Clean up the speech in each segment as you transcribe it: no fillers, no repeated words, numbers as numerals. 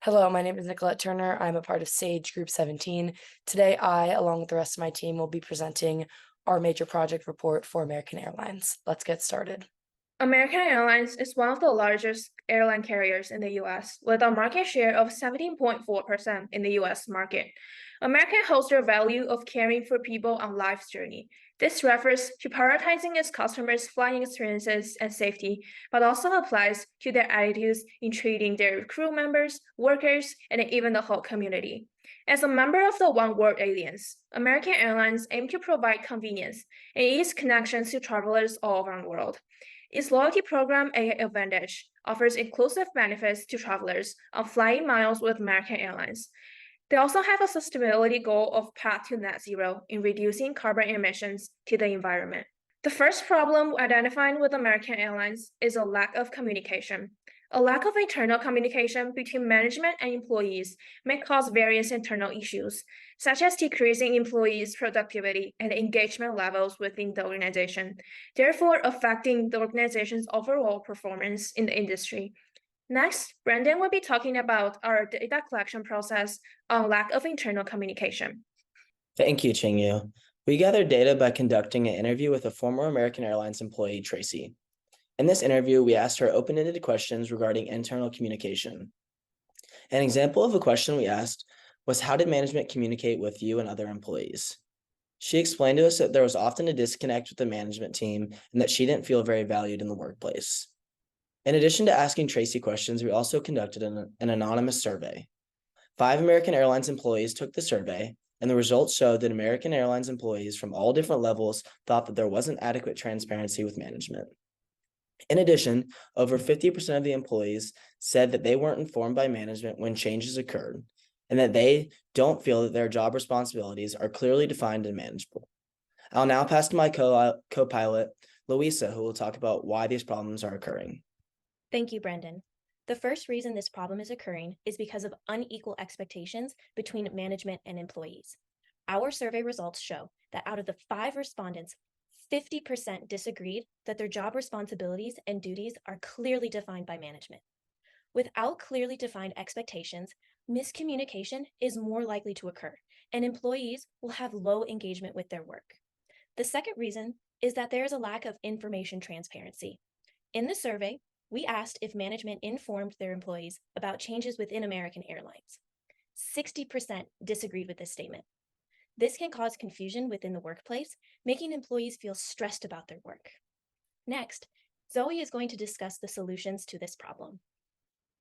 Hello, my name is Nicolette Turner. I'm a part of SAGE Group 17. Today, I, along with the rest of my team, will be presenting our major project report for American Airlines. Let's get started. American Airlines is one of the largest airline carriers in the US, with a market share of 17.4% in the US market. American holds the value of caring for people on life's journey. This refers to prioritizing its customers' flying experiences and safety, but also applies to their attitudes in treating their crew members, workers, and even the whole community. As a member of the One World Alliance, American Airlines aim to provide convenience and ease connections to travelers all around the world. Its loyalty program, AA Advantage, offers inclusive benefits to travelers on flying miles with American Airlines. They also have a sustainability goal of path to net zero in reducing carbon emissions to the environment. The first problem identified with American Airlines is a lack of communication. A lack of internal communication between management and employees may cause various internal issues, such as decreasing employees' productivity and engagement levels within the organization, therefore affecting the organization's overall performance in the industry. Next, Brandon will be talking about our data collection process on lack of internal communication. Thank you, Chingyu. We gathered data by conducting an interview with a former American Airlines employee, Tracy. In this interview, we asked her open-ended questions regarding internal communication. An example of a question we asked was, how did management communicate with you and other employees? She explained to us that there was often a disconnect with the management team and that she didn't feel very valued in the workplace. In addition to asking Tracy questions, we also conducted an anonymous survey. 5 American Airlines employees took the survey, and the results showed that American Airlines employees from all different levels thought that there wasn't adequate transparency with management. In addition, over 50% of the employees said that they weren't informed by management when changes occurred, and that they don't feel that their job responsibilities are clearly defined and manageable. I'll now pass to my co-pilot, Louisa, who will talk about why these problems are occurring. Thank you, Brendan. The first reason this problem is occurring is because of unequal expectations between management and employees. Our survey results show that out of the 5 respondents, 50% disagreed that their job responsibilities and duties are clearly defined by management. Without clearly defined expectations, miscommunication is more likely to occur, and employees will have low engagement with their work. The second reason is that there is a lack of information transparency. In the survey, we asked if management informed their employees about changes within American Airlines. 60% disagreed with this statement. This can cause confusion within the workplace, making employees feel stressed about their work. Next, Zoe is going to discuss the solutions to this problem.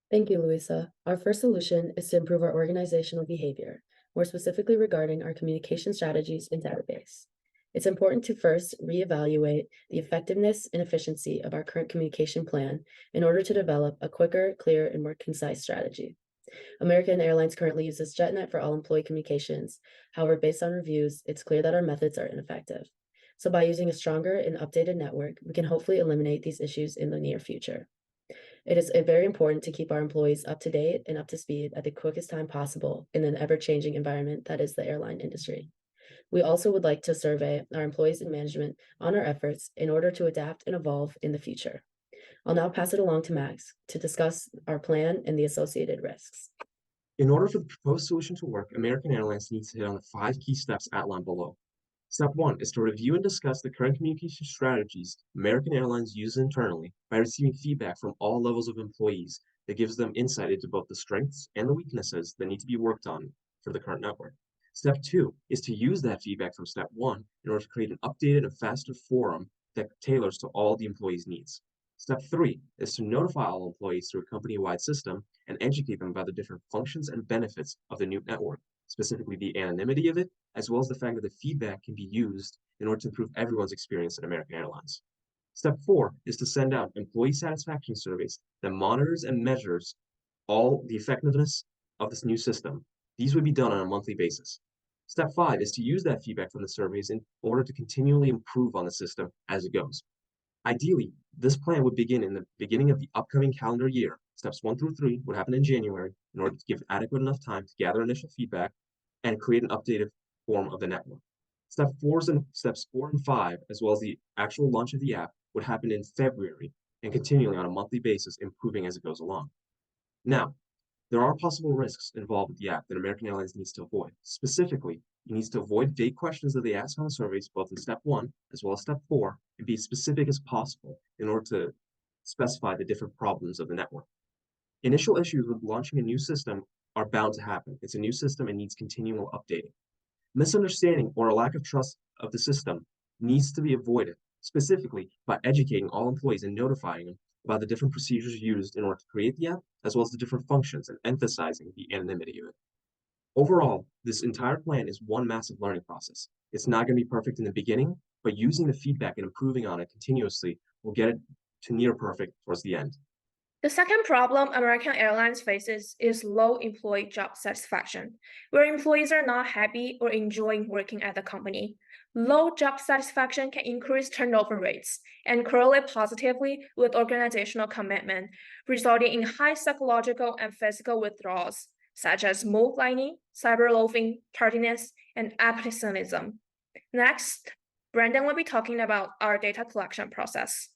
Thank you, Louisa. Our first solution is to improve our organizational behavior, more specifically regarding our communication strategies and database. It's important to first reevaluate the effectiveness and efficiency of our current communication plan in order to develop a quicker, clearer, and more concise strategy. American Airlines currently uses JetNet for all employee communications. However, based on reviews, it's clear that our methods are ineffective. So by using a stronger and updated network, we can hopefully eliminate these issues in the near future. It is very important to keep our employees up to date and up to speed at the quickest time possible in an ever-changing environment that is the airline industry. We also would like to survey our employees and management on our efforts in order to adapt and evolve in the future. I'll now pass it along to Max to discuss our plan and the associated risks. In order for the proposed solution to work, American Airlines needs to hit on the 5 key steps outlined below. Step 1 is to review and discuss the current communication strategies American Airlines uses internally by receiving feedback from all levels of employees that gives them insight into both the strengths and the weaknesses that need to be worked on for the current network. Step 2 is to use that feedback from Step 1 in order to create an updated and faster forum that tailors to all the employees' needs. Step 3 is to notify all employees through a company-wide system and educate them about the different functions and benefits of the new network, specifically the anonymity of it, as well as the fact that the feedback can be used in order to improve everyone's experience at American Airlines. Step 4 is to send out employee satisfaction surveys that monitors and measures all the effectiveness of this new system. These would be done on a monthly basis. Step 5 is to use that feedback from the surveys in order to continually improve on the system as it goes. Ideally, this plan would begin in the beginning of the upcoming calendar year. Steps 1 through 3 would happen in January in order to give adequate enough time to gather initial feedback and create an updated form of the network. Steps 4 and 5, as well as the actual launch of the app, would happen in February and continually on a monthly basis, improving as it goes along. Now, There are possible risks involved with the app that American Airlines needs to avoid. Specifically, it needs to avoid vague questions that they ask on the surveys, both in step 1 as well as step 4, and be as specific as possible in order to specify the different problems of the network. Initial issues with launching a new system are bound to happen. It's a new system and needs continual updating. Misunderstanding or a lack of trust of the system needs to be avoided, specifically by educating all employees and notifying them about the different procedures used in order to create the app, as well as the different functions, and emphasizing the anonymity of it. Overall, this entire plan is one massive learning process. It's not going to be perfect in the beginning, but using the feedback and improving on it continuously will get it to near perfect towards the end. The second problem American Airlines faces is low employee job satisfaction, where employees are not happy or enjoying working at the company. Low job satisfaction can increase turnover rates and correlate positively with organizational commitment, resulting in high psychological and physical withdrawals, such as mood lighting, cyberloafing, tardiness, and absenteeism. Next, Brandon will be talking about our data collection process.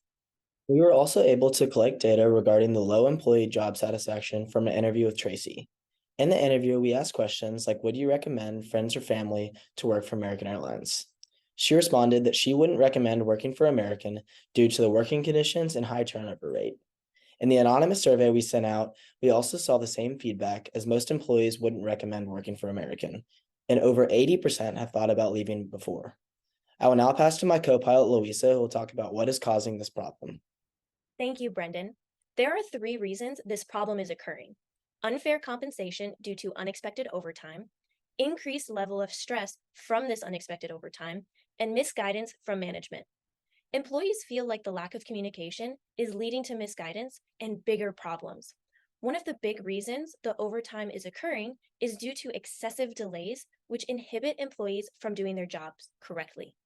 We were also able to collect data regarding the low employee job satisfaction from an interview with Tracy. In the interview, we asked questions like, would you recommend friends or family to work for American Airlines? She responded that she wouldn't recommend working for American due to the working conditions and high turnover rate. In the anonymous survey we sent out, we also saw the same feedback, as most employees wouldn't recommend working for American, and over 80% have thought about leaving before. I will now pass to my co-pilot Louisa, who will talk about what is causing this problem. Thank you, Brendan. There are 3 reasons this problem is occurring: unfair compensation due to unexpected overtime, increased level of stress from this unexpected overtime, and misguidance from management. Employees feel like the lack of communication is leading to misguidance and bigger problems. One of the big reasons the overtime is occurring is due to excessive delays, which inhibit employees from doing their jobs correctly.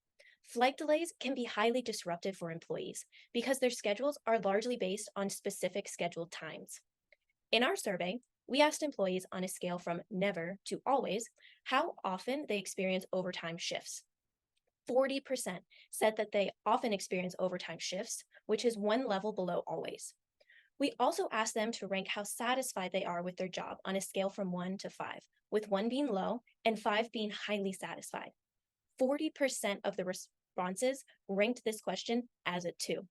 Flight delays can be highly disruptive for employees because their schedules are largely based on specific scheduled times. In our survey, we asked employees on a scale from never to always how often they experience overtime shifts. 40% said that they often experience overtime shifts, which is one level below always. We also asked them to rank how satisfied they are with their job on a scale from 1 to 5, with 1 being low and 5 being highly satisfied. 40% of the responses ranked this question as a 2.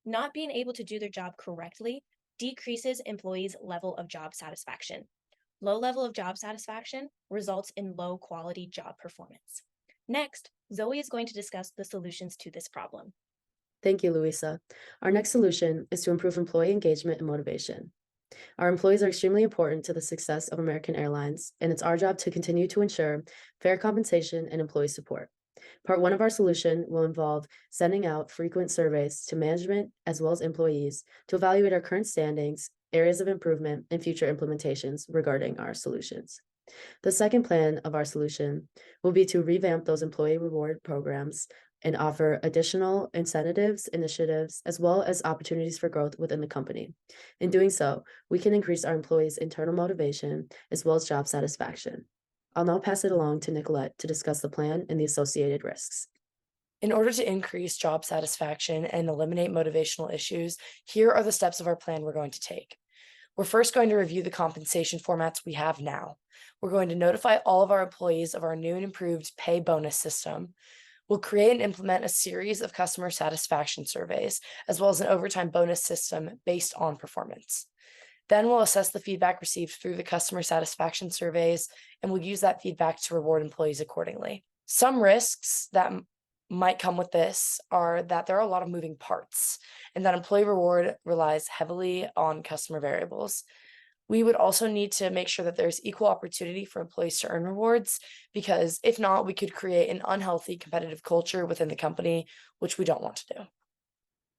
Not being able to do their job correctly decreases employees' level of job satisfaction. Low level of job satisfaction results in low quality job performance. Next, Zoe is going to discuss the solutions to this problem. Thank you, Louisa. Our next solution is to improve employee engagement and motivation. Our employees are extremely important to the success of American Airlines, and it's our job to continue to ensure fair compensation and employee support. Part 1 of our solution will involve sending out frequent surveys to management as well as employees to evaluate our current standings, areas of improvement, and future implementations regarding our solutions. The second plan of our solution will be to revamp those employee reward programs and offer additional incentives, initiatives, as well as opportunities for growth within the company. In doing so, we can increase our employees' internal motivation as well as job satisfaction. I'll now pass it along to Nicolette to discuss the plan and the associated risks. In order to increase job satisfaction and eliminate motivational issues, here are the steps of our plan we're going to take. We're first going to review the compensation formats we have now. We're going to notify all of our employees of our new and improved pay bonus system. We'll create and implement a series of customer satisfaction surveys, as well as an overtime bonus system based on performance. Then we'll assess the feedback received through the customer satisfaction surveys, and we'll use that feedback to reward employees accordingly. Some risks that might come with this are that there are a lot of moving parts, and that employee reward relies heavily on customer variables. We would also need to make sure that there's equal opportunity for employees to earn rewards, because if not, we could create an unhealthy competitive culture within the company, which we don't want to do.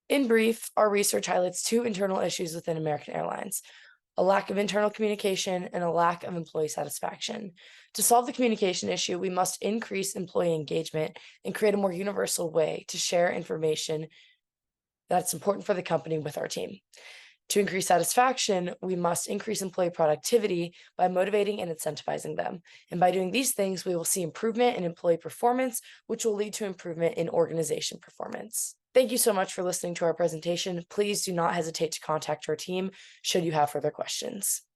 In brief, our research highlights 2 internal issues within American Airlines: a lack of internal communication and a lack of employee satisfaction. To solve the communication issue, we must increase employee engagement and create a more universal way to share information that's important for the company with our team. To increase satisfaction, we must increase employee productivity by motivating and incentivizing them. And by doing these things, we will see improvement in employee performance, which will lead to improvement in organization performance. Thank you so much for listening to our presentation. Please do not hesitate to contact our team should you have further questions.